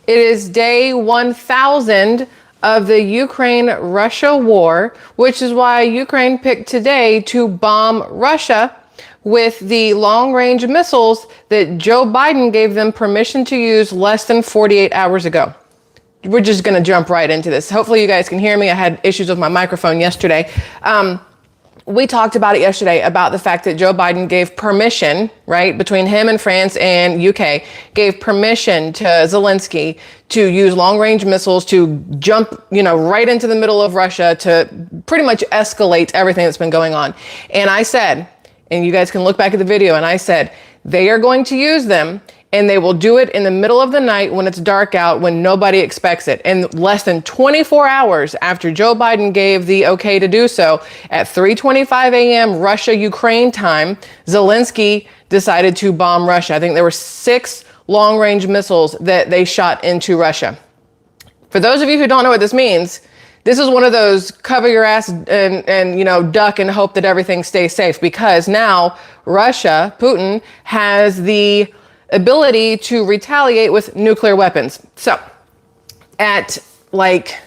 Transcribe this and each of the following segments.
It is day 1000 of the Ukraine-Russia war, which is why Ukraine picked today to bomb Russia with the long-range missiles that Joe Biden gave them permission to use less than 48 hours ago. We're just going to jump right into this. Hopefully you guys can hear me. I had issues with my microphone yesterday. We talked about it yesterday about the fact that Joe Biden gave permission, right, between him and France and UK, gave permission to Zelensky to use long-range missiles to jump, right into the middle of Russia to pretty much escalate everything that's been going on. And I said, and you guys can look back at the video, and I said, they are going to use them, and they will do it in the middle of the night when it's dark out, when nobody expects it. And less than 24 hours after Joe Biden gave the okay to do so, at 3:25 a.m. Russia-Ukraine time, Zelensky decided to bomb Russia. I think there were 6 long-range missiles that they shot into Russia. For those of you who don't know what this means, this is one of those cover your ass and duck and hope that everything stays safe, because now Russia, Putin, has the ability to retaliate with nuclear weapons. So at like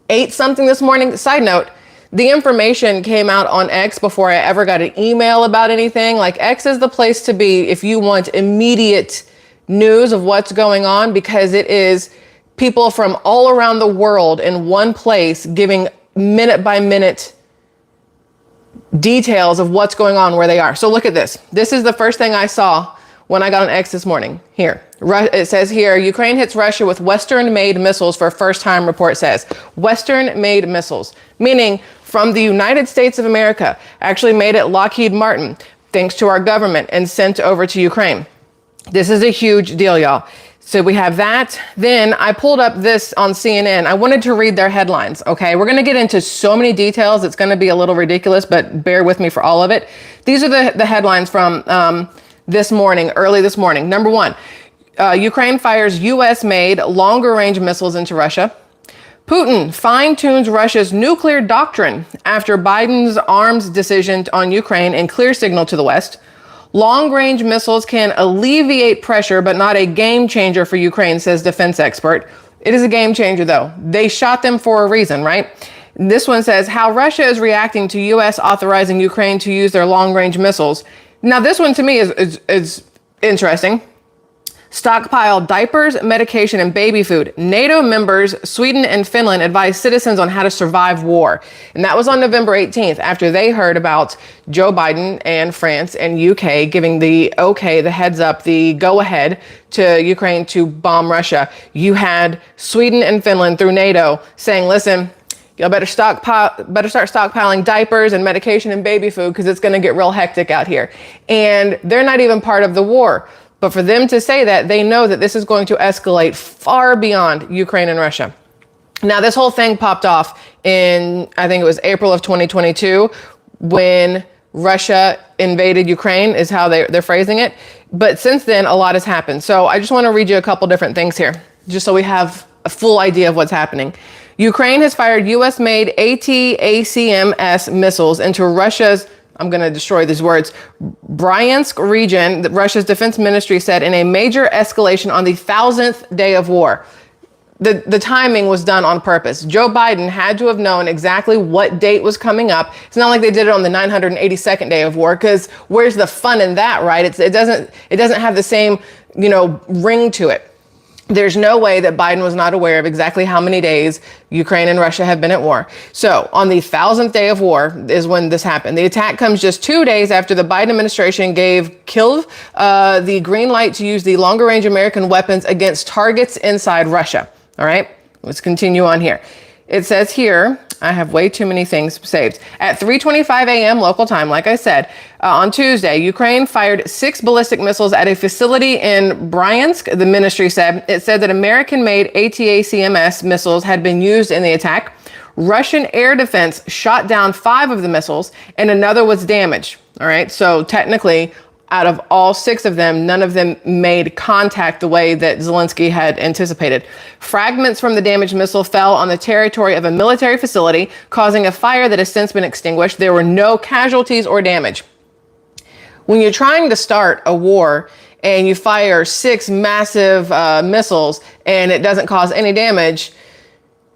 8 something this morning, side note, the information came out on X before I ever got an email about anything. Like, X is the place to be if you want immediate news of what's going on, because it is people from all around the world in one place giving minute by minute details of what's going on where they are. So look at this. This is the first thing I saw when I got on X this morning. Here, it says here, Ukraine hits Russia with Western-made missiles for first time, report says. Western-made missiles, meaning from the United States of America, actually made at Lockheed Martin, thanks to our government, and sent over to Ukraine. This is a huge deal, y'all. So we have that. Then I pulled up this on CNN. I wanted to read their headlines, okay? We're going to get into so many details. It's going to be a little ridiculous, but bear with me for all of it. These are the headlines from this morning, early this morning. Number 1, Ukraine fires U.S.-made longer-range missiles into Russia. Putin fine-tunes Russia's nuclear doctrine after Biden's arms decision on Ukraine and clear signal to the West. Long-range missiles can alleviate pressure, but not a game changer for Ukraine, says defense expert. It is a game changer, though. They shot them for a reason, right? This one says how Russia is reacting to U.S. authorizing Ukraine to use their long-range missiles. Now, this one to me is interesting. Stockpile diapers, medication, and baby food. NATO members, Sweden and Finland, advise citizens on how to survive war. And that was on November 18th, after they heard about Joe Biden and France and UK giving the okay, the heads up, the go ahead to Ukraine to bomb Russia. You had Sweden and Finland through NATO saying, listen, y'all better start stockpiling diapers and medication and baby food, because it's going to get real hectic out here. And they're not even part of the war. But for them to say that, they know that this is going to escalate far beyond Ukraine and Russia. Now, this whole thing popped off in, I think it was April of 2022, when Russia invaded Ukraine, is how they're phrasing it. But since then, a lot has happened. So I just want to read you a couple different things here, just so we have a full idea of what's happening. Ukraine has fired U.S.-made ATACMS missiles into Russia's, I'm going to destroy these words, Bryansk region, Russia's defense ministry said, in a major escalation on the 1000th day of war. The timing was done on purpose. Joe Biden had to have known exactly what date was coming up. It's not like they did it on the 982nd day of war, because where's the fun in that, right? It doesn't have the same, ring to it. There's no way that Biden was not aware of exactly how many days Ukraine and Russia have been at war. So on the 1000th day of war is when this happened. The attack comes just 2 days after the Biden administration gave Kyiv the green light to use the longer range American weapons against targets inside Russia. All right, let's continue on here. It says here, I have way too many things saved. At 3:25 a.m. local time, like I said, on Tuesday, Ukraine fired 6 ballistic missiles at a facility in Bryansk, the ministry said. It said that American-made ATACMS missiles had been used in the attack. Russian air defense shot down 5 of the missiles, and another was damaged. All right, so technically, out of all 6 of them, none of them made contact the way that Zelensky had anticipated. Fragments from the damaged missile fell on the territory of a military facility, causing a fire that has since been extinguished. There were no casualties or damage. When you're trying to start a war and you fire 6 massive missiles and it doesn't cause any damage,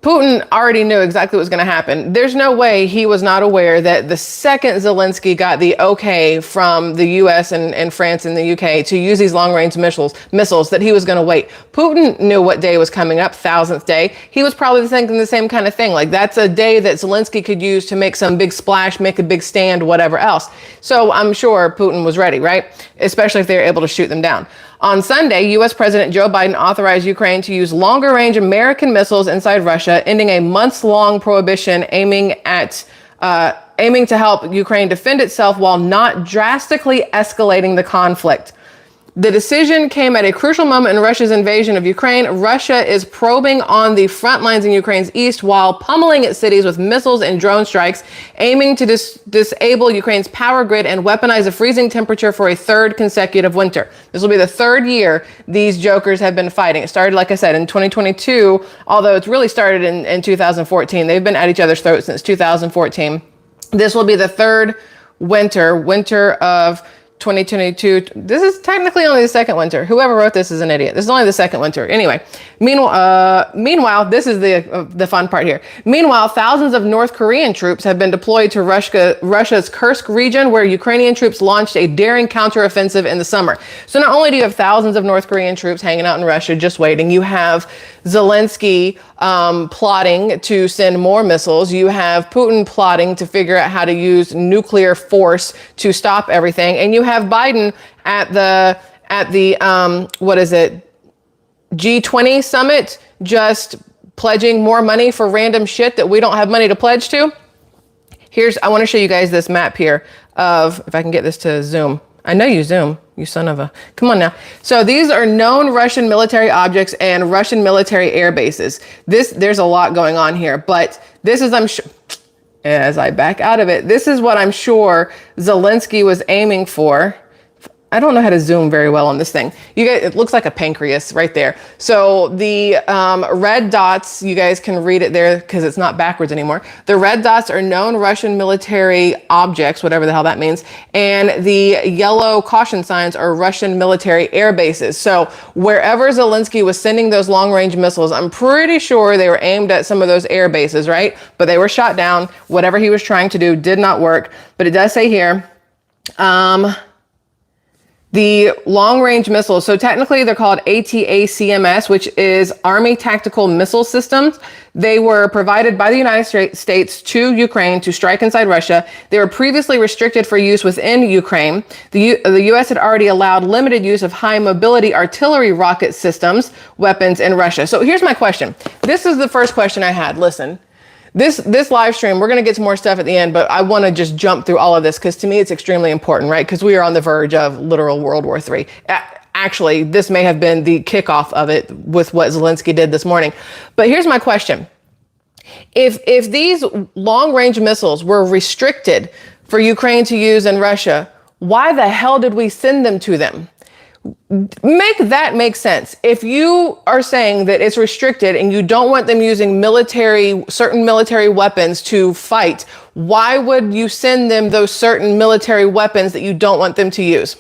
Putin already knew exactly what was going to happen. There's no way he was not aware that the second Zelensky got the okay from the US and France and the UK to use these long-range missiles that he was going to wait. Putin knew what day was coming up, 1000th day. He was probably thinking the same kind of thing. Like, that's a day that Zelensky could use to make some big splash, make a big stand, whatever else. So I'm sure Putin was ready, right? Especially if they were able to shoot them down. On Sunday, U.S. President Joe Biden authorized Ukraine to use longer-range American missiles inside Russia, ending a months-long prohibition aiming to help Ukraine defend itself while not drastically escalating the conflict. The decision came at a crucial moment in Russia's invasion of Ukraine. Russia is probing on the front lines in Ukraine's east while pummeling its cities with missiles and drone strikes, aiming to disable Ukraine's power grid and weaponize a freezing temperature for a third consecutive winter. This will be the third year these jokers have been fighting. It started, like I said, in 2022, although it's really started in 2014. They've been at each other's throats since 2014. This will be the third winter of 2022. This is technically only the second winter. Whoever wrote this is an idiot. This is only the second winter. Anyway, meanwhile, this is the fun part here. Meanwhile, thousands of North Korean troops have been deployed to Russia's Kursk region, where Ukrainian troops launched a daring counteroffensive in the summer. So not only do you have thousands of North Korean troops hanging out in Russia just waiting, you have Zelensky plotting to send more missiles. You have Putin plotting to figure out how to use nuclear force to stop everything. And you have Biden at the what is it, G20 summit, just pledging more money for random shit that we don't have money to pledge to. I want to show you guys this map here of, if I can get this to zoom. I know you zoom, you son of a, come on now. So these are known Russian military objects and Russian military air bases. There's a lot going on here, but this is, I'm sure, as I back out of it, this is what I'm sure Zelensky was aiming for. I don't know how to zoom very well on this thing. You guys, it looks like a pancreas right there. So the red dots, you guys can read it there because it's not backwards anymore. The red dots are known Russian military objects, whatever the hell that means. And the yellow caution signs are Russian military air bases. So wherever Zelensky was sending those long range missiles, I'm pretty sure they were aimed at some of those air bases, right? But they were shot down. Whatever he was trying to do did not work. But it does say here, the long-range missiles, so technically they're called ATACMS, which is Army Tactical Missile Systems. They were provided by the United States to Ukraine to strike inside Russia. They were previously restricted for use within Ukraine. The U.S. had already allowed limited use of high-mobility artillery rocket systems, weapons in Russia. So here's my question. This is the first question I had. Listen. This live stream, we're going to get to more stuff at the end, but I want to just jump through all of this because to me it's extremely important, right? Because we are on the verge of literal World War III. Actually, this may have been the kickoff of it with what Zelensky did this morning. But here's my question. If these long-range missiles were restricted for Ukraine to use in Russia, why the hell did we send them to them? Make that make sense. If you are saying that it's restricted and you don't want them using certain military weapons to fight, why would you send them those certain military weapons that you don't want them to use?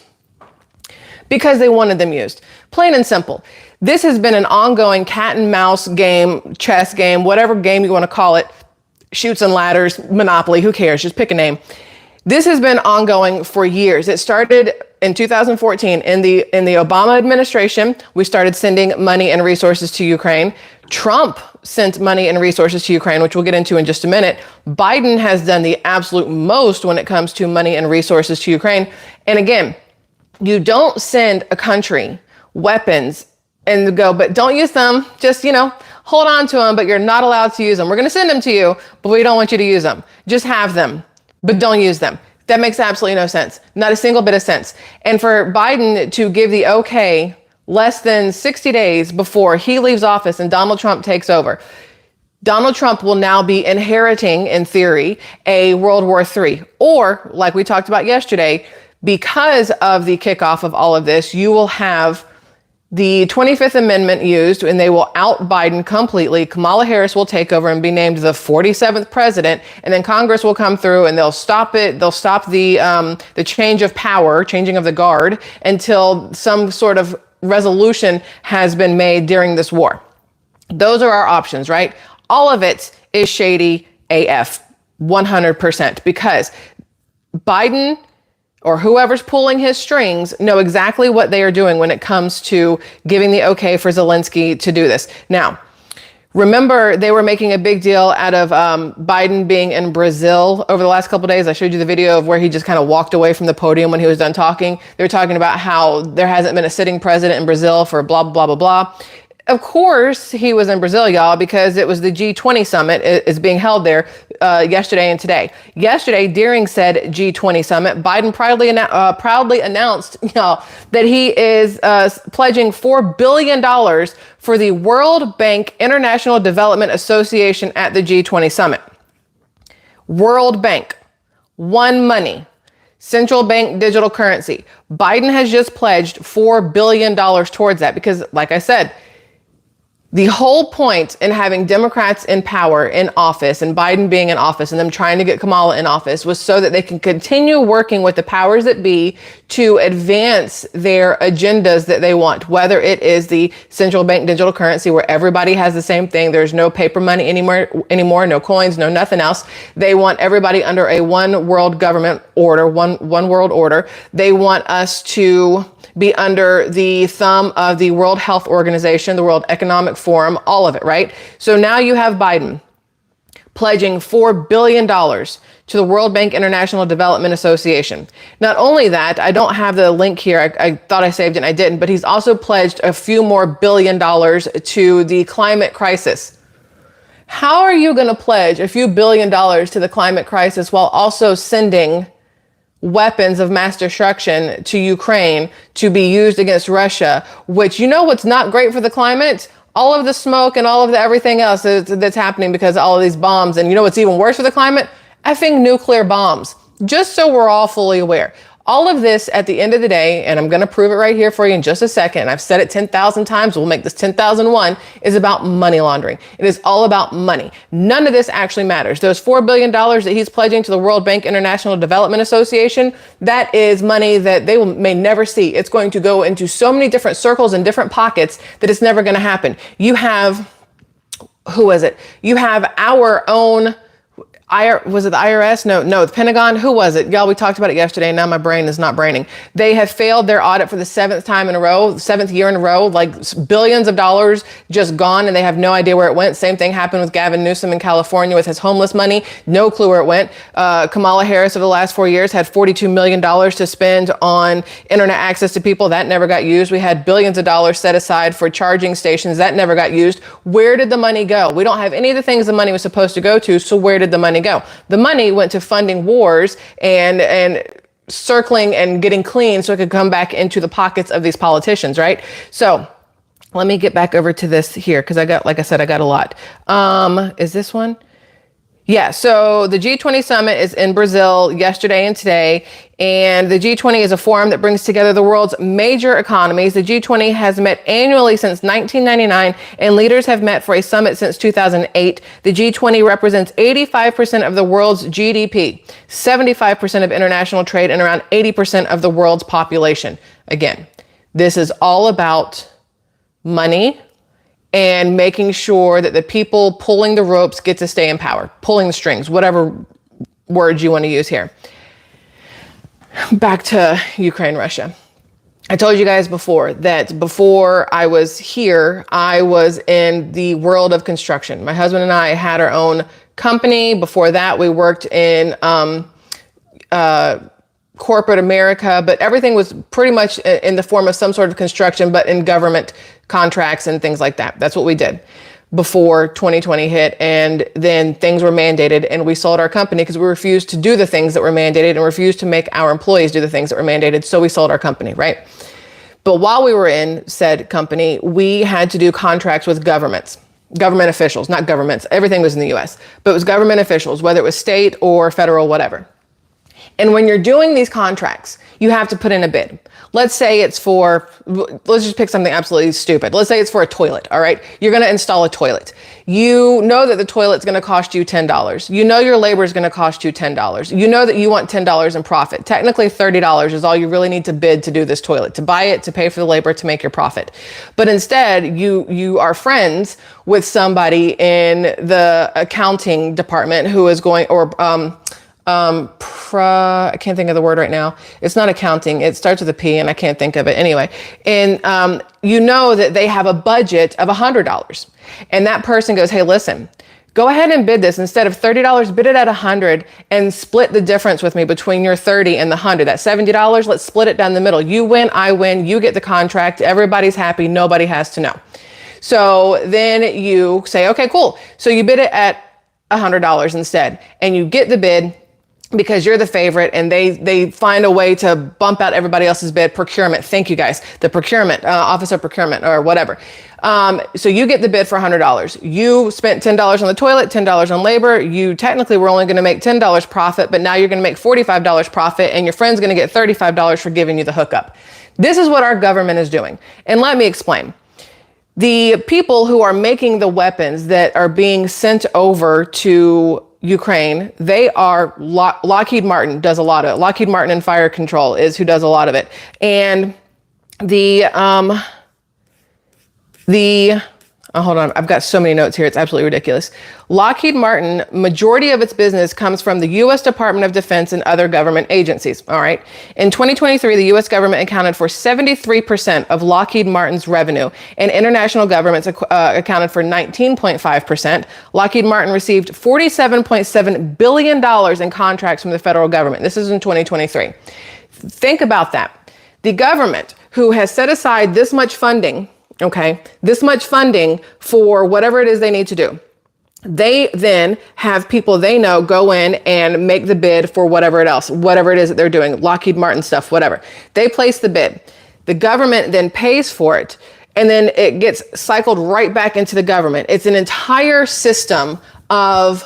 Because they wanted them used. Plain and simple. This has been an ongoing cat and mouse game, chess game, whatever game you want to call it, Chutes and Ladders, Monopoly, who cares? Just pick a name. This has been ongoing for years. It started in 2014 in the Obama administration. We started sending money and resources to Ukraine. Trump sent money and resources to Ukraine, which we'll get into in just a minute. Biden has done the absolute most when it comes to money and resources to Ukraine. And again, you don't send a country weapons and go, but don't use them. Just, hold on to them, but you're not allowed to use them. We're going to send them to you, but we don't want you to use them. Just have them, but don't use them. That makes absolutely no sense. Not a single bit of sense. And for Biden to give the okay less than 60 days before he leaves office and Donald Trump takes over, Donald Trump will now be inheriting, in theory, a World War III. Or, like we talked about yesterday, because of the kickoff of all of this, you will have the 25th Amendment used, and they will out Biden completely. Kamala Harris will take over and be named the 47th president, and then Congress will come through and they'll stop it. They'll stop the change of power, changing of the guard, until some sort of resolution has been made during this war. Those are our options, right? All of it is shady AF, 100%, because Biden or whoever's pulling his strings know exactly what they are doing when it comes to giving the okay for Zelensky to do this. Now, remember, they were making a big deal out of Biden being in Brazil over the last couple of days. I showed you the video of where he just kind of walked away from the podium when he was done talking. They were talking about how there hasn't been a sitting president in Brazil for blah, blah, blah, blah. Of course, he was in Brazil, y'all, because it was the G20 summit is being held there yesterday and today. Yesterday, during said G20 summit, Biden proudly announced, y'all, that he is pledging $4 billion for the World Bank International Development Association at the G20 summit. World Bank, one money. Central bank digital currency. Biden has just pledged $4 billion towards that because, like I said, the whole point in having Democrats in power, in office, and Biden being in office, and them trying to get Kamala in office was so that they can continue working with the powers that be to advance their agendas that they want, whether it is the central bank digital currency where everybody has the same thing. There's no paper money anymore, no coins, no nothing else. They want everybody under a one world government order, one world order. They want us to be under the thumb of the World Health Organization, the World Economic Forum, all of it, right? So now you have Biden pledging $4 billion to the World Bank International Development Association. Not only that, I don't have the link here. I thought I saved it and I didn't, but he's also pledged a few more $1 billion to the climate crisis. How are you going to pledge a few $1 billion to the climate crisis while also sending weapons of mass destruction to Ukraine to be used against Russia, which, you know what's not great for the climate? All of the smoke and all of the everything else that's happening because of all of these bombs. And you know what's even worse for the climate? Effing nuclear bombs. Just so we're all fully aware. All of this at the end of the day, and I'm going to prove it right here for you in just a second, and I've said it 10,000 times, we'll make this 10,001, is about money laundering. It is all about money. None of this actually matters. Those $4 billion that he's pledging to the World Bank International Development Association, that is money that they may never see. It's going to go into so many different circles and different pockets that it's never going to happen. You have, who is it? You have our own was it the IRS? No, the Pentagon. Who was it? Y'all, we talked about it yesterday. Now my brain is not braining. They have failed their audit for the seventh year in a row, like billions of dollars just gone, and they have no idea where it went. Same thing happened with Gavin Newsom in California with his homeless money. No clue where it went. Kamala Harris over the last 4 years had $42 million to spend on internet access to people. That never got used. We had billions of dollars set aside for charging stations. That never got used. Where did the money go? We don't have any of the things the money was supposed to go to. So where did the money go? The money went to funding wars and circling and getting clean so it could come back into the pockets of these politicians, right? So let me get back over to this here because I got a lot. Is this one? Yeah, so the G20 summit is in Brazil yesterday and today, and the G20 is a forum that brings together the world's major economies. The G20 has met annually since 1999, and leaders have met for a summit since 2008. The G20 represents 85% of the world's GDP, 75% of international trade, and around 80% of the world's population. Again, this is all about money and making sure that the people pulling the ropes get to stay in power, pulling the strings, whatever words you want to use here. Back to Ukraine, Russia. I told you guys before that before I was here, I was in the world of construction. My husband and I had our own company. Before that, we worked in corporate America, but everything was pretty much in the form of some sort of construction, but in government contracts and things like that. That's what we did before 2020 hit. And then things were mandated and we sold our company because we refused to do the things that were mandated and refused to make our employees do the things that were mandated. So we sold our company, right? But while we were in said company, we had to do contracts with government officials, not governments. Everything was in the US, but it was government officials, whether it was state or federal, whatever. And when you're doing these contracts, you have to put in a bid. Let's say it's for, let's just pick something absolutely stupid. Let's say it's for a toilet, all right? You're gonna install a toilet. You know that the toilet's gonna cost you $10. You know your labor is gonna cost you $10. You know that you want $10 in profit. Technically $30 is all you really need to bid to do this toilet, to buy it, to pay for the labor, to make your profit. But instead, you are friends with somebody in the accounting department who is going, or I can't think of the word right now. It's not accounting. It starts with a P and I can't think of it anyway. And you know that they have a budget of $100. And that person goes, hey, listen, go ahead and bid this. Instead of $30, bid it at $100 and split the difference with me between your $30 and the $100. That $70, let's split it down the middle. You win, I win, you get the contract. Everybody's happy. Nobody has to know. So then you say, okay, cool. So you bid it at $100 instead, and you get the bid because you're the favorite, and they find a way to bump out everybody else's bid. Procurement. Thank you guys. The procurement, office of procurement or whatever. So you get the bid for $100. You spent $10 on the toilet, $10 on labor. You technically were only going to make $10 profit, but now you're going to make $45 profit, and your friend's going to get $35 for giving you the hookup. This is what our government is doing. And let me explain. The people who are making the weapons that are being sent over to Ukraine, they are Lockheed Martin does a lot of it. Lockheed Martin and Fire Control is who does a lot of it. And hold on, I've got so many notes here. It's absolutely ridiculous. Lockheed Martin, majority of its business comes from the U.S. Department of Defense and other government agencies. All right. In 2023, the U.S. government accounted for 73% of Lockheed Martin's revenue, and international governments accounted for 19.5%. Lockheed Martin received $47.7 billion in contracts from the federal government. This is in 2023. Think about that. The government, who has set aside this much funding, okay, this much funding for whatever it is they need to do. They then have people they know go in and make the bid for whatever it is that they're doing, Lockheed Martin stuff, whatever. They place the bid. The government then pays for it, and then it gets cycled right back into the government. It's an entire system of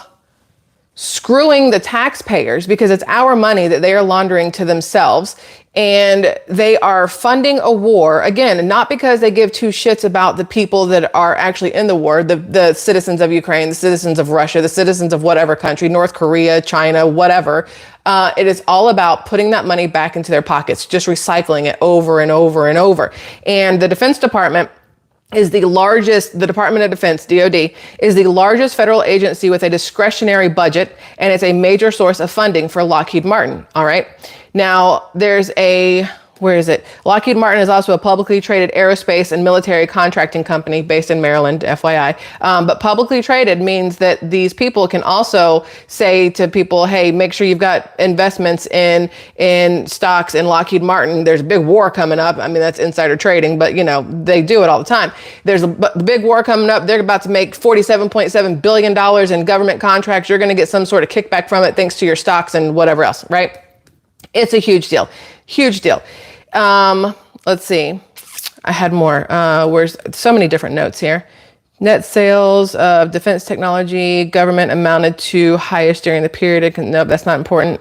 screwing the taxpayers because it's our money that they are laundering to themselves. And they are funding a war, again, not because they give two shits about the people that are actually in the war, the citizens of Ukraine, the citizens of Russia, the citizens of whatever country, North Korea, China, whatever. It is all about putting that money back into their pockets, just recycling it over and over and over. And the Defense Department is the largest, the Department of Defense, DoD, is the largest federal agency with a discretionary budget, and it's a major source of funding for Lockheed Martin, all right? Now, there's where is it? Lockheed Martin is also a publicly traded aerospace and military contracting company based in Maryland, FYI. But publicly traded means that these people can also say to people, hey, make sure you've got investments in stocks in Lockheed Martin. There's a big war coming up. I mean, that's insider trading, but you know, they do it all the time. There's a big war coming up. They're about to make $47.7 billion in government contracts. You're going to get some sort of kickback from it thanks to your stocks and whatever else, right? It's a huge deal. Huge deal. Let's see. I had more. Where's so many different notes here. Net sales of defense technology government amounted to highest during the period. Nope, that's not important.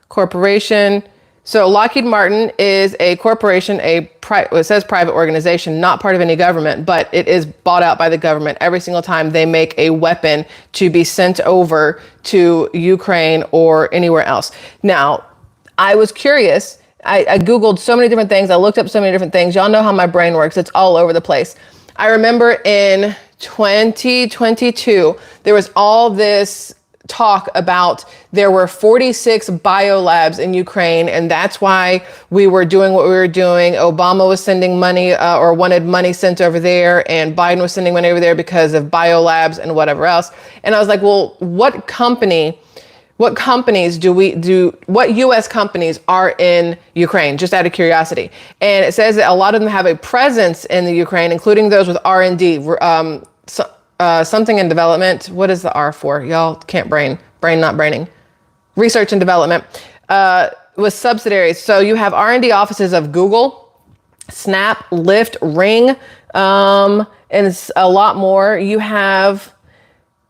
Corporation. So Lockheed Martin is a corporation, it says private organization, not part of any government, but it is bought out by the government every single time they make a weapon to be sent over to Ukraine or anywhere else. Now, I was curious. I Googled so many different things. I looked up so many different things. Y'all know how my brain works. It's all over the place. I remember in 2022, there was all this talk about there were 46 biolabs in Ukraine, and that's why we were doing what we were doing. Obama was sending money or wanted money sent over there, and Biden was sending money over there because of biolabs and whatever else. And I was like, well, what U.S. companies are in Ukraine, just out of curiosity? And it says that a lot of them have a presence in the Ukraine, including those with R&D, something in development. What is the R for? Y'all can't brain not braining. Research and development with subsidiaries. So you have R&D offices of Google, Snap, Lyft, Ring, and it's a lot more. You have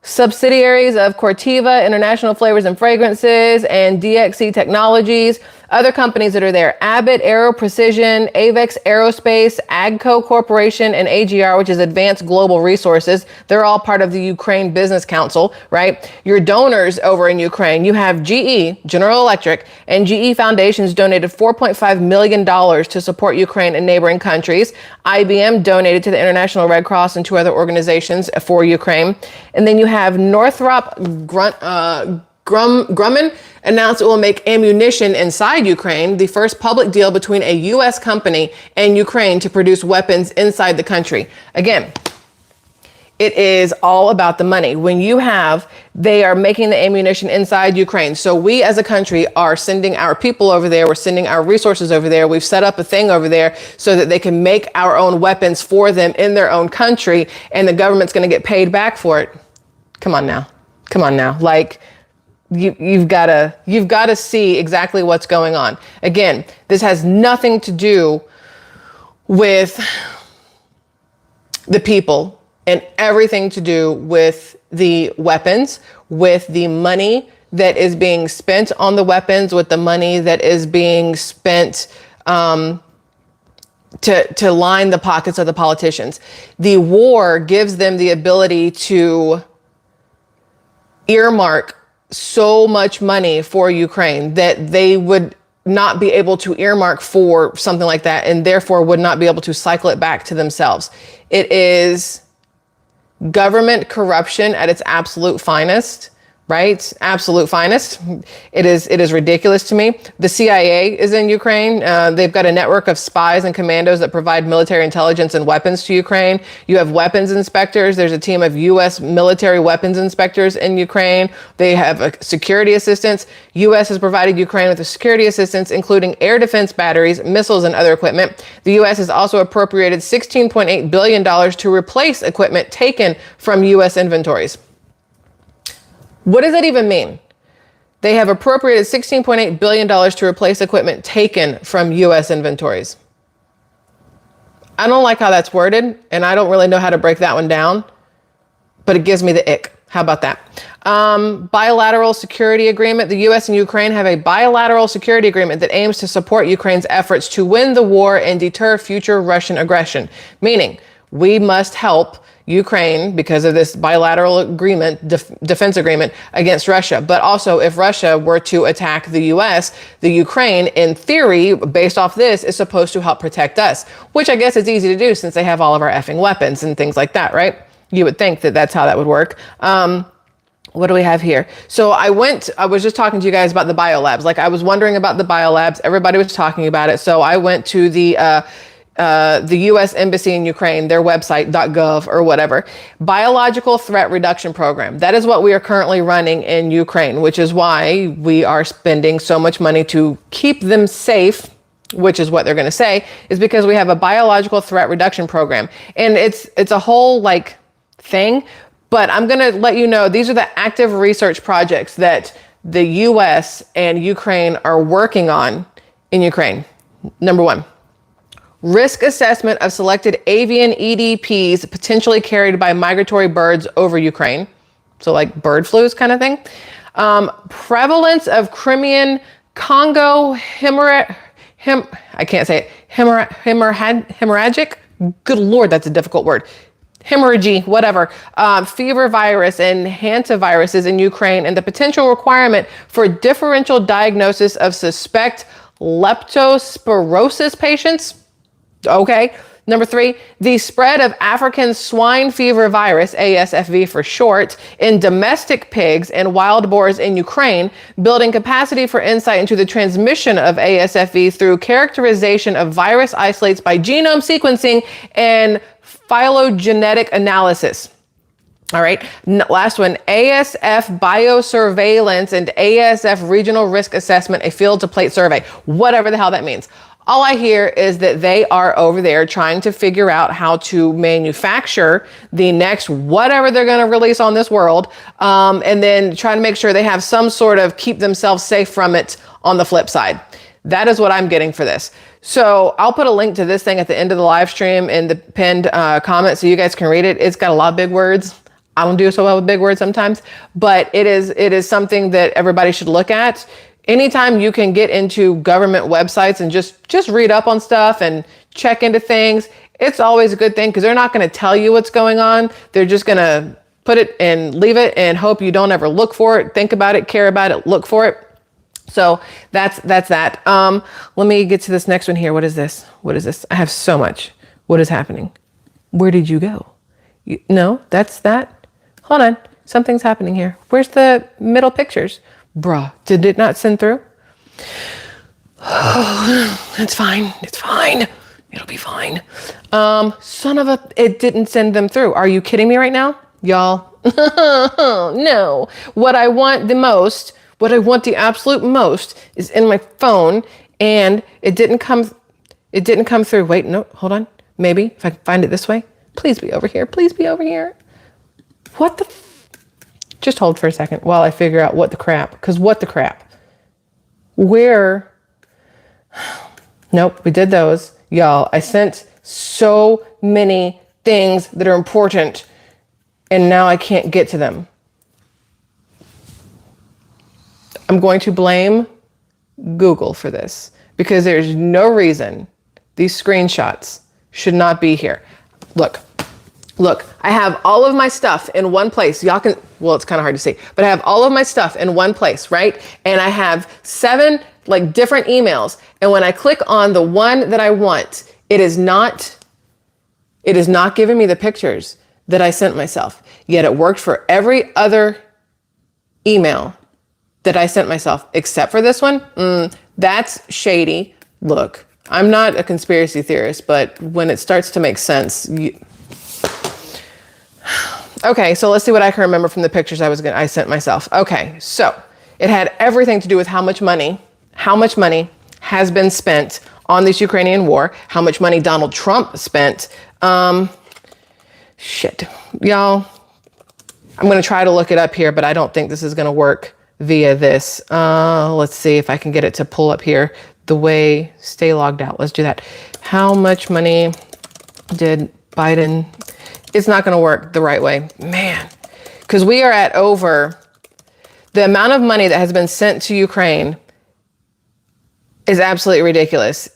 subsidiaries of Corteva International Flavors and Fragrances and DXC Technologies. Other companies that are there: Abbott Aero Precision, Avex Aerospace, Agco Corporation, and AGR, which is Advanced Global Resources. They're all part of the Ukraine Business Council, right? Your donors over in Ukraine, you have GE, General Electric, and GE Foundations donated $4.5 million to support Ukraine and neighboring countries. IBM donated to the International Red Cross and 2 other organizations for Ukraine. And then you have Northrop Grumman announced it will make ammunition inside Ukraine, the first public deal between a U.S. company and Ukraine to produce weapons inside the country. Again, it is all about the money. When they are making the ammunition inside Ukraine. So we as a country are sending our people over there. We're sending our resources over there. We've set up a thing over there so that they can make our own weapons for them in their own country. And the government's going to get paid back for it. Come on now. Like, you've got to see exactly what's going on. Again, this has nothing to do with the people and everything to do with the weapons, with the money that is being spent on the weapons, with the money that is being spent to line the pockets of the politicians. The war gives them the ability to earmark so much money for Ukraine that they would not be able to earmark for something like that, and therefore would not be able to cycle it back to themselves. It is government corruption at its absolute finest, right? Absolute finest. It is ridiculous to me. The CIA is in Ukraine. They've got a network of spies and commandos that provide military intelligence and weapons to Ukraine. You have weapons inspectors. There's a team of U.S. military weapons inspectors in Ukraine. They have security assistance. U.S. has provided Ukraine with security assistance, including air defense batteries, missiles, and other equipment. The U.S. has also appropriated $16.8 billion to replace equipment taken from U.S. inventories. What does that even mean? They have appropriated $16.8 billion to replace equipment taken from U.S. inventories. I don't like how that's worded, and I don't really know how to break that one down, but it gives me the ick. How about that? Bilateral security agreement. The U.S. and Ukraine have a bilateral security agreement that aims to support Ukraine's efforts to win the war and deter future Russian aggression, meaning we must help Ukraine because of this bilateral agreement, defense agreement against Russia. But also, if Russia were to attack the U.S., the Ukraine, in theory, based off this, is supposed to help protect us, which I guess is easy to do since they have all of our effing weapons and things like that, right? You would think that that's how that would work. What do we have here? So I was just talking to you guys about the biolabs. Like, I was wondering about the biolabs. Everybody was talking about it. So I went to the U.S. Embassy in Ukraine, their website, .gov or whatever, biological threat reduction program. That is what we are currently running in Ukraine, which is why we are spending so much money to keep them safe, which is what they're going to say, is because we have a biological threat reduction program. And it's a whole like thing, but I'm going to let you know, these are the active research projects that the U.S. and Ukraine are working on in Ukraine. Number 1. Risk assessment of selected avian EDPs potentially carried by migratory birds over Ukraine. So like bird flus kind of thing. Prevalence of Crimean Congo hemorrhagic. Good Lord, that's a difficult word. Hemorrhagy, whatever, fever virus and hantaviruses in Ukraine, and the potential requirement for differential diagnosis of suspect leptospirosis patients. Okay. Number 3, the spread of African swine fever virus, ASFV for short, in domestic pigs and wild boars in Ukraine, building capacity for insight into the transmission of ASFV through characterization of virus isolates by genome sequencing and phylogenetic analysis. All right. Last one, ASF biosurveillance and ASF regional risk assessment, a field to plate survey, whatever the hell that means. All I hear is that they are over there trying to figure out how to manufacture the next whatever they're going to release on this world, and then try to make sure they have some sort of keep themselves safe from it on the flip side. That is what I'm getting for this. So I'll put a link to this thing at the end of the live stream in the pinned comment so you guys can read it. It's got a lot of big words. I don't do so well with big words sometimes, but it is something that everybody should look at. Anytime you can get into government websites and just read up on stuff and check into things, it's always a good thing because they're not going to tell you what's going on. They're just going to put it and leave it and hope you don't ever look for it, think about it, care about it, look for it. So that's that. Let me get to this next one here. What is this? What is this? I have so much. What is happening? Where did you go? No, that's that. Hold on. Something's happening here. Where's the middle pictures? Bruh, did it not send through? Oh, it's fine. It's fine. It'll be fine. Son of a, it didn't send them through. Are you kidding me right now? Y'all? No. What I want the absolute most is in my phone, and it didn't come through. Wait, no, hold on. Maybe if I can find it this way. Please be over here. Please be over here. What the just hold for a second while I figure out what the crap, because what the crap? Where? Nope, we did those. Y'all, I sent so many things that are important and now I can't get to them. I'm going to blame Google for this because there's no reason these screenshots should not be here. Look, I have all of my stuff in one place. Y'all can, well, it's kind of hard to see, but I have all of my stuff in one place, right? And I have 7 like different emails. And when I click on the one that I want, it is not giving me the pictures that I sent myself. Yet it worked for every other email that I sent myself, except for this one. That's shady. Look, I'm not a conspiracy theorist, but when it starts to make sense, okay, so let's see what I can remember from the pictures I sent myself. Okay, so it had everything to do with how much money has been spent on this Ukrainian war, how much money Donald Trump spent. Shit, y'all, I'm gonna try to look it up here, but I don't think this is gonna work via this. Let's see if I can get it to pull up here the way, stay logged out. Let's do that. How much money did Biden? It's not going to work the right way, man, because we are at over the amount of money that has been sent to Ukraine is absolutely ridiculous.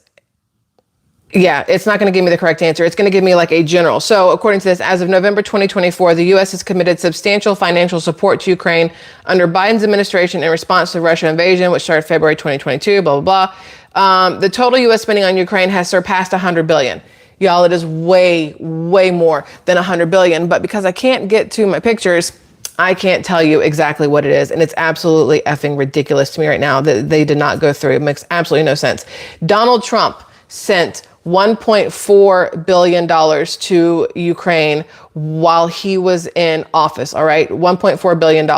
Yeah, it's not going to give me the correct answer. It's going to give me like a general. So according to this, as of November 2024, the U.S. has committed substantial financial support to Ukraine under Biden's administration in response to the Russia invasion, which started February 2022, blah, blah, blah. The total U.S. spending on Ukraine has surpassed $100 billion. Y'all, it is way, way more than 100 billion. But because I can't get to my pictures, I can't tell you exactly what it is. And it's absolutely effing ridiculous to me right now that they did not go through. It makes absolutely no sense. Donald Trump sent $1.4 billion to Ukraine while he was in office. All right, $1.4 billion.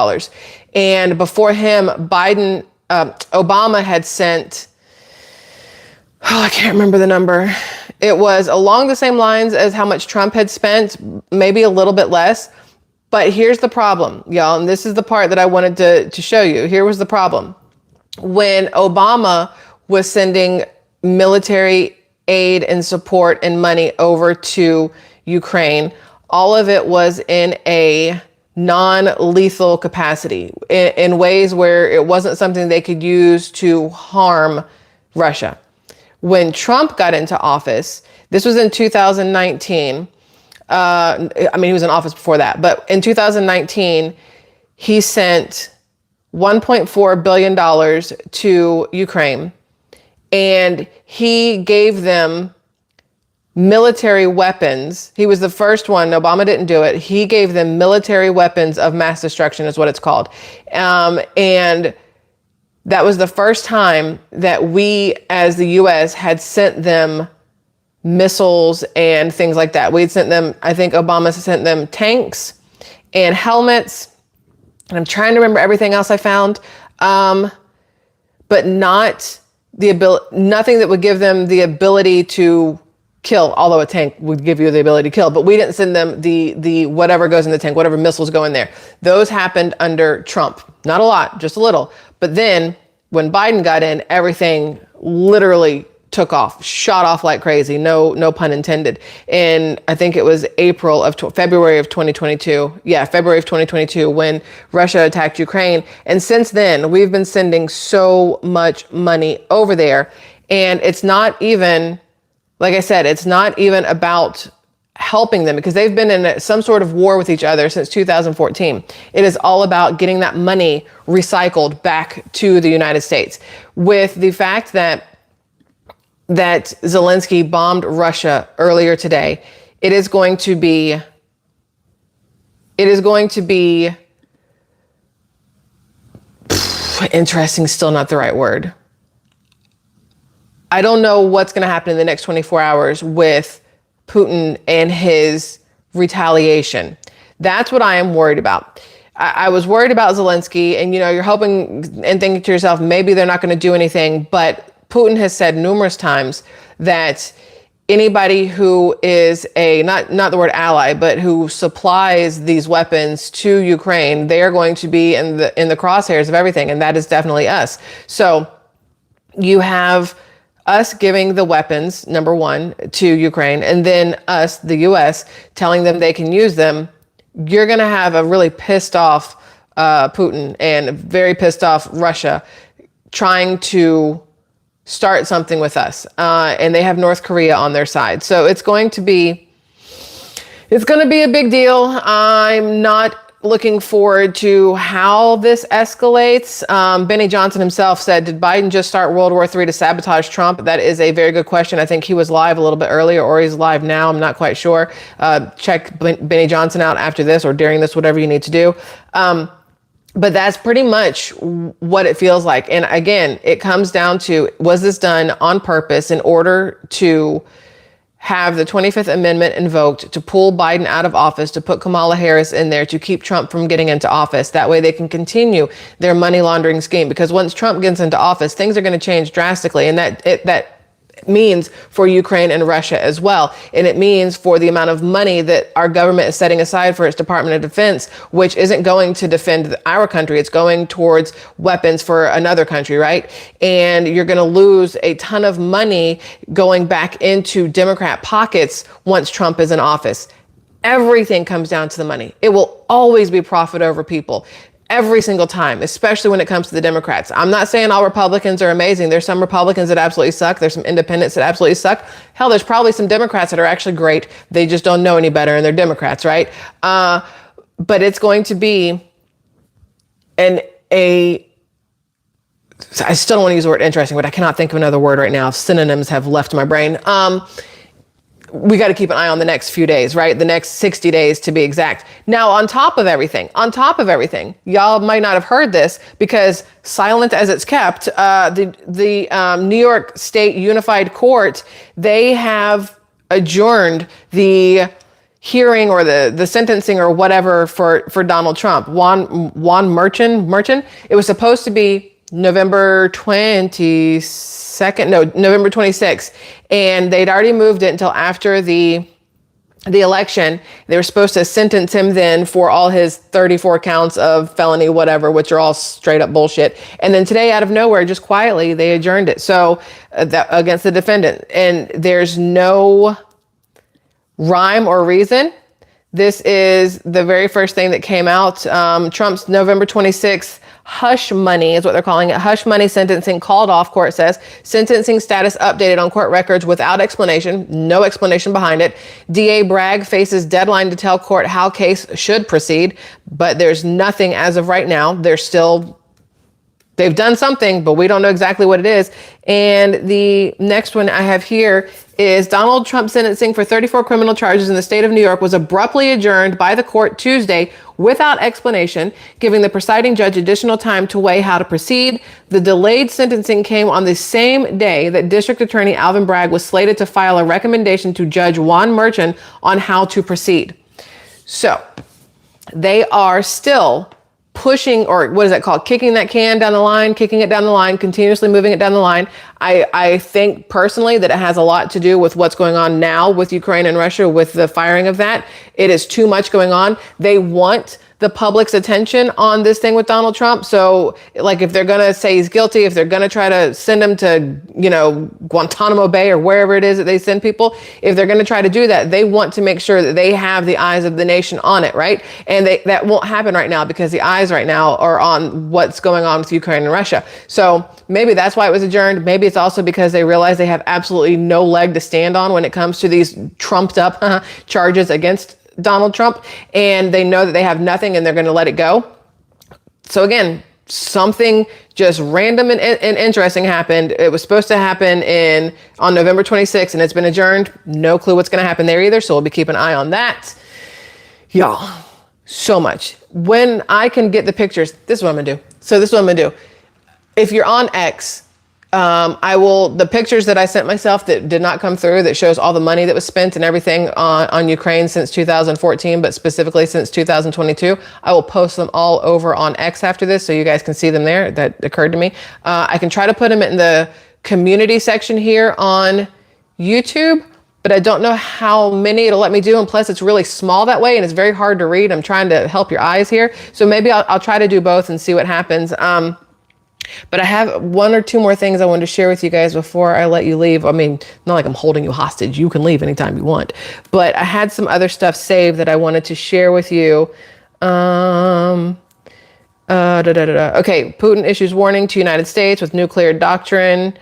And before him, Obama had sent, I can't remember the number. It was along the same lines as how much Trump had spent, maybe a little bit less. But here's the problem, y'all, and this is the part that I wanted to show you. Here was the problem. When Obama was sending military aid and support and money over to Ukraine, all of it was in a non-lethal capacity, in ways where it wasn't something they could use to harm Russia. When Trump got into office, this was in 2019. He was in office before that, but in 2019, he sent $1.4 billion to Ukraine, and he gave them military weapons. He was the first one. Obama didn't do it. He gave them military weapons of mass destruction is what it's called. And that was the first time that we, as the U.S., had sent them missiles and things like that. We'd sent them, I think Obama sent them tanks and helmets. And I'm trying to remember everything else I found. But not the nothing that would give them the ability to kill, although a tank would give you the ability to kill. But we didn't send them the whatever goes in the tank, whatever missiles go in there. Those happened under Trump. Not a lot, just a little. But then when Biden got in, everything literally took off, shot off like crazy. No pun intended. And I think it was February of 2022. Yeah, February of 2022 when Russia attacked Ukraine. And since then, we've been sending so much money over there. And it's not even, like I said, it's not even about helping them because they've been in some sort of war with each other since 2014. It is all about getting that money recycled back to the United States. With the fact that Zelensky bombed Russia earlier today, it is going to be interesting, still not the right word. I don't know what's going to happen in the next 24 hours with Putin and his retaliation. That's what I am worried about. I was worried about Zelensky, and you're hoping and thinking to yourself, maybe they're not going to do anything, but Putin has said numerous times that anybody who is not the word ally, but who supplies these weapons to Ukraine, they are going to be in the crosshairs of everything. And that is definitely us. So you have us giving the weapons, number one, to Ukraine, and then us, the US, telling them they can use them. You're going to have a really pissed off Putin and very pissed off Russia trying to start something with us. And they have North Korea on their side. So it's going to be a big deal. I'm not looking forward to how this escalates. Benny Johnson himself said, did Biden just start World War III to sabotage Trump? That is a very good question. I think he was live a little bit earlier, or he's live now. I'm not quite sure. Check Benny Johnson out after this or during this, whatever you need to do. But that's pretty much what it feels like. And again, it comes down to, was this done on purpose in order to have the 25th Amendment invoked to pull Biden out of office, to put Kamala Harris in there, to keep Trump from getting into office? That way they can continue their money laundering scheme. Because once Trump gets into office, things are going to change drastically. And that means for Ukraine and Russia as well. And it means for the amount of money that our government is setting aside for its Department of Defense, which isn't going to defend our country. It's going towards weapons for another country, right? And you're going to lose a ton of money going back into Democrat pockets once Trump is in office. Everything comes down to the money. It will always be profit over people. Every single time, especially when it comes to the Democrats. I'm not saying all Republicans are amazing. There's some Republicans that absolutely suck. There's some independents that absolutely suck. Hell, there's probably some Democrats that are actually great. They just don't know any better and they're Democrats, right? But it's going to be I still don't want to use the word interesting, but I cannot think of another word right now. Synonyms have left my brain. We got to keep an eye on the next few days, right? The next 60 days to be exact. Now, on top of everything, y'all might not have heard this because silent as it's kept, the New York State Unified Court, they have adjourned the hearing or the sentencing or whatever for Donald Trump. Juan Merchan. It was supposed to be November 26th. And they'd already moved it until after the election. They were supposed to sentence him then for all his 34 counts of felony, whatever, which are all straight up bullshit. And then today, out of nowhere, just quietly, they adjourned it. So against the defendant. And there's no rhyme or reason. This is the very first thing that came out. Trump's November 26th hush money is what they're calling it. Hush money sentencing called off, court says. Sentencing status updated on court records without explanation. No explanation behind it. DA Bragg faces deadline to tell court how case should proceed, but there's nothing as of right now. They've done something, but we don't know exactly what it is. And the next one I have here is Donald Trump's sentencing for 34 criminal charges in the state of New York was abruptly adjourned by the court Tuesday without explanation, giving the presiding judge additional time to weigh how to proceed. The delayed sentencing came on the same day that District Attorney Alvin Bragg was slated to file a recommendation to Judge Juan Merchan on how to proceed. So they are still pushing, or what is that called? Kicking that can down the line, continuously moving it down the line. I think personally that it has a lot to do with what's going on now with Ukraine and Russia with the firing of that. It is too much going on. They want the public's attention on this thing with Donald Trump. So like if they're going to say he's guilty, if they're going to try to send him to, you know, Guantanamo Bay or wherever it is that they send people, if they're going to try to do that, they want to make sure that they have the eyes of the nation on it, right? And that won't happen right now because the eyes right now are on what's going on with Ukraine and Russia. So maybe that's why it was adjourned. Maybe it's also because they realize they have absolutely no leg to stand on when it comes to these trumped up charges against Donald Trump, and they know that they have nothing and they're going to let it go. So again, something just random and interesting happened. It was supposed to happen on November 26th and it's been adjourned. No clue what's going to happen there either. So we'll be keeping an eye on that. Y'all, so much. When I can get the pictures, this is what I'm going to do. So this is what I'm going to do. If you're on X, the pictures that I sent myself that did not come through, that shows all the money that was spent and everything on Ukraine since 2014, but specifically since 2022, I will post them all over on X after this so you guys can see them there. That occurred to me. I can try to put them in the community section here on YouTube, but I don't know how many it'll let me do. And plus it's really small that way and it's very hard to read. I'm trying to help your eyes here. So maybe I'll try to do both and see what happens. But I have one or two more things I wanted to share with you guys before I let you leave. I mean, not like I'm holding you hostage. You can leave anytime you want. But I had some other stuff saved that I wanted to share with you. Okay, Putin issues warning to United States with nuclear doctrine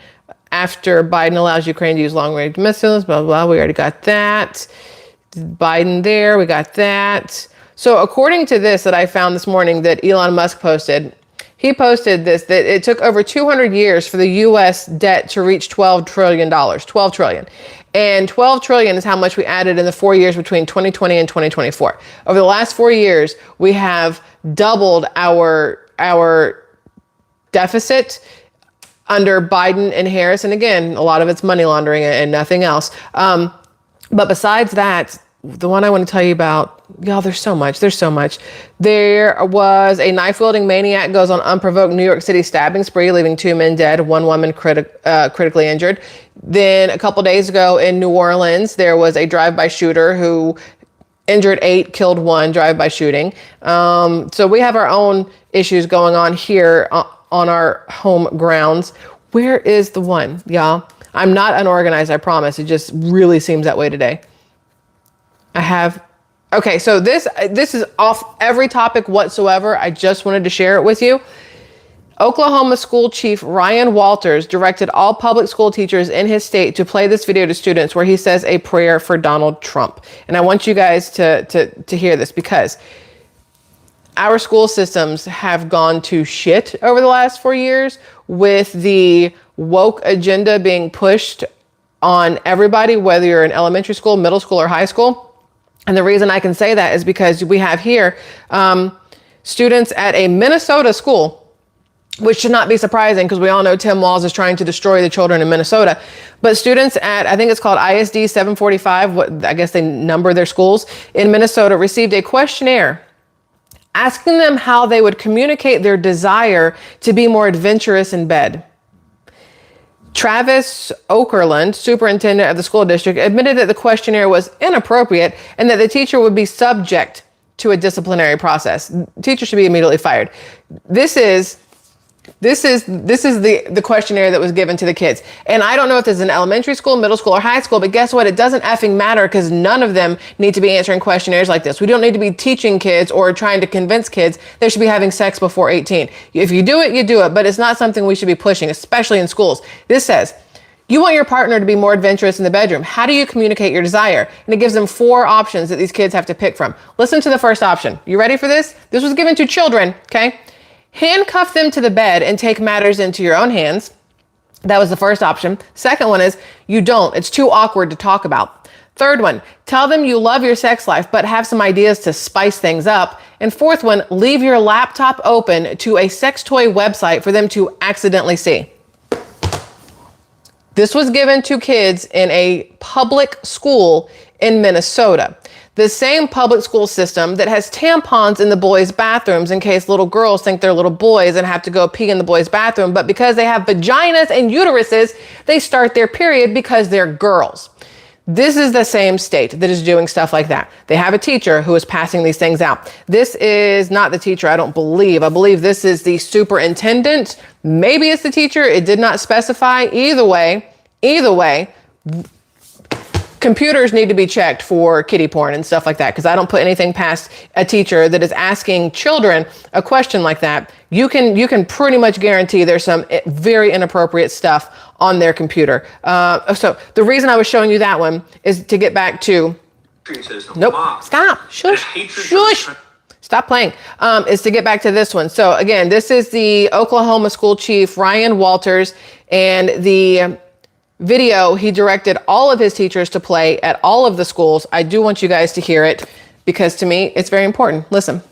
after Biden allows Ukraine to use long-range missiles, blah, blah, blah. We already got that. Biden there, we got that. So according to this that I found this morning that Elon Musk posted, he posted this, that it took over 200 years for the U.S. debt to reach $12 trillion, 12 trillion. And 12 trillion is how much we added in the 4 years between 2020 and 2024. Over the last 4 years, we have doubled our deficit under Biden and Harris. And again, a lot of it's money laundering and nothing else. But besides that, the one I want to tell you about, y'all, there's so much. There was a knife-wielding maniac goes on unprovoked New York City stabbing spree, leaving 2 men dead, 1 woman critically injured. Then a couple days ago in New Orleans, there was a drive-by shooter who injured 8, killed 1, drive-by shooting. So we have our own issues going on here on our home grounds. Where is the one, y'all? I'm not unorganized, I promise. It just really seems that way today. Okay, so this is off every topic whatsoever. I just wanted to share it with you. Oklahoma school chief Ryan Walters directed all public school teachers in his state to play this video to students where he says a prayer for Donald Trump. And I want you guys to hear this because our school systems have gone to shit over the last 4 years with the woke agenda being pushed on everybody, whether you're in elementary school, middle school, or high school. And the reason I can say that is because we have here students at a Minnesota school, which should not be surprising because we all know Tim Walz is trying to destroy the children in Minnesota. But students at, I think it's called ISD 745, I guess they number their schools in Minnesota, received a questionnaire asking them how they would communicate their desire to be more adventurous in bed. Travis Okerlund, superintendent of the school district, admitted that the questionnaire was inappropriate and that the teacher would be subject to a disciplinary process. Teacher should be immediately fired. This is the questionnaire that was given to the kids. And I don't know if this is in elementary school, middle school, or high school, but guess what? It doesn't effing matter because none of them need to be answering questionnaires like this. We don't need to be teaching kids or trying to convince kids they should be having sex before 18. If you do it, you do it, but it's not something we should be pushing, especially in schools. This says, you want your partner to be more adventurous in the bedroom. How do you communicate your desire? And it gives them 4 options that these kids have to pick from. Listen to the first option. You ready for this? This was given to children, okay? Handcuff them to the bed and take matters into your own hands. That was the first option. Second one is you don't. It's too awkward to talk about. Third one, tell them you love your sex life, but have some ideas to spice things up. And fourth one, leave your laptop open to a sex toy website for them to accidentally see. This was given to kids in a public school in Minnesota. The same public school system that has tampons in the boys' bathrooms in case little girls think they're little boys and have to go pee in the boys' bathroom. But because they have vaginas and uteruses, they start their period because they're girls. This is the same state that is doing stuff like that. They have a teacher who is passing these things out. This is not the teacher, I don't believe. I believe this is the superintendent. Maybe it's the teacher. It did not specify. Either way, computers need to be checked for kiddie porn and stuff like that, because I don't put anything past a teacher that is asking children a question like that. You can pretty much guarantee there's some very inappropriate stuff on their computer. So the reason I was showing you that one is to get back to, nope, stop, shush, shush. Stop playing. Is to get back to this one. So again, this is the Oklahoma school chief, Ryan Walters, and the video he directed all of his teachers to play at all of the schools. I do want you guys to hear it because to me, it's very important. Listen.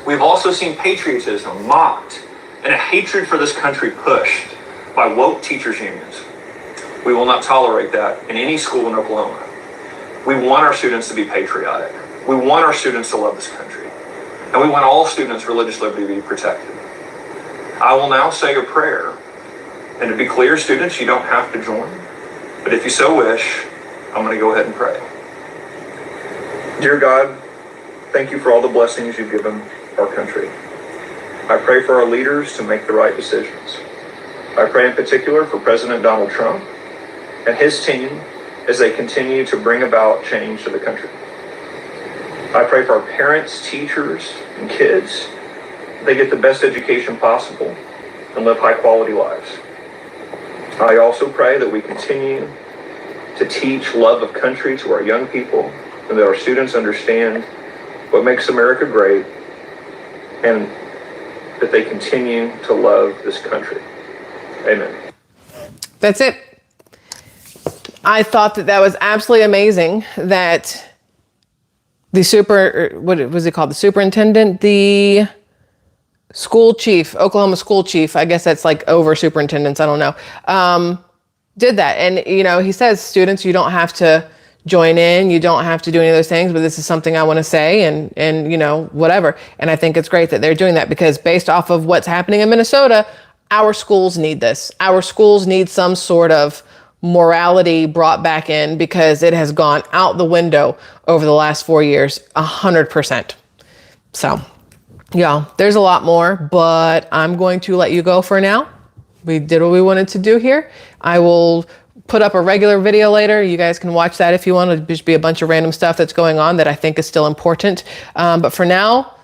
We've also seen patriotism mocked and a hatred for this country pushed by woke teachers unions. We will not tolerate that in any school in Oklahoma. We want our students to be patriotic. We want our students to love this country. And we want all students' religious liberty to be protected. I will now say a prayer. And to be clear, students, you don't have to join. But if you so wish, I'm going to go ahead and pray. Dear God, thank you for all the blessings you've given our country. I pray for our leaders to make the right decisions. I pray in particular for President Donald Trump and his team as they continue to bring about change to the country. I pray for our parents, teachers, and kids. They get the best education possible and live high-quality lives. I also pray that we continue to teach love of country to our young people and that our students understand what makes America great and that they continue to love this country. Amen. That's it. I thought that was absolutely amazing that what was it called? The superintendent, the school chief, Oklahoma school chief, I guess that's like over superintendents, I don't know, did that. And, you know, he says, students, you don't have to join in, you don't have to do any of those things, but this is something I want to say and, you know, whatever. And I think it's great that they're doing that because based off of what's happening in Minnesota, our schools need this. Our schools need some sort of morality brought back in because it has gone out the window over the last 4 years, 100%. So yeah, there's a lot more, but I'm going to let you go for now. We did what we wanted to do here. I will put up a regular video later. You guys can watch that if you want. It'll just be a bunch of random stuff that's going on that I think is still important. But for now,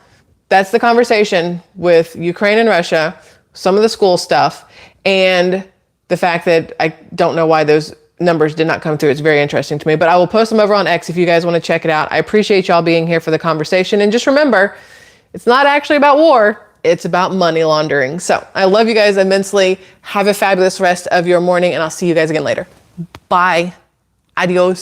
that's the conversation with Ukraine and Russia, some of the school stuff, and the fact that I don't know why those numbers did not come through. It's very interesting to me, but I will post them over on X if you guys want to check it out. I appreciate y'all being here for the conversation. And just remember, it's not actually about war. It's about money laundering. So I love you guys immensely. Have a fabulous rest of your morning and I'll see you guys again later. Bye. Adios.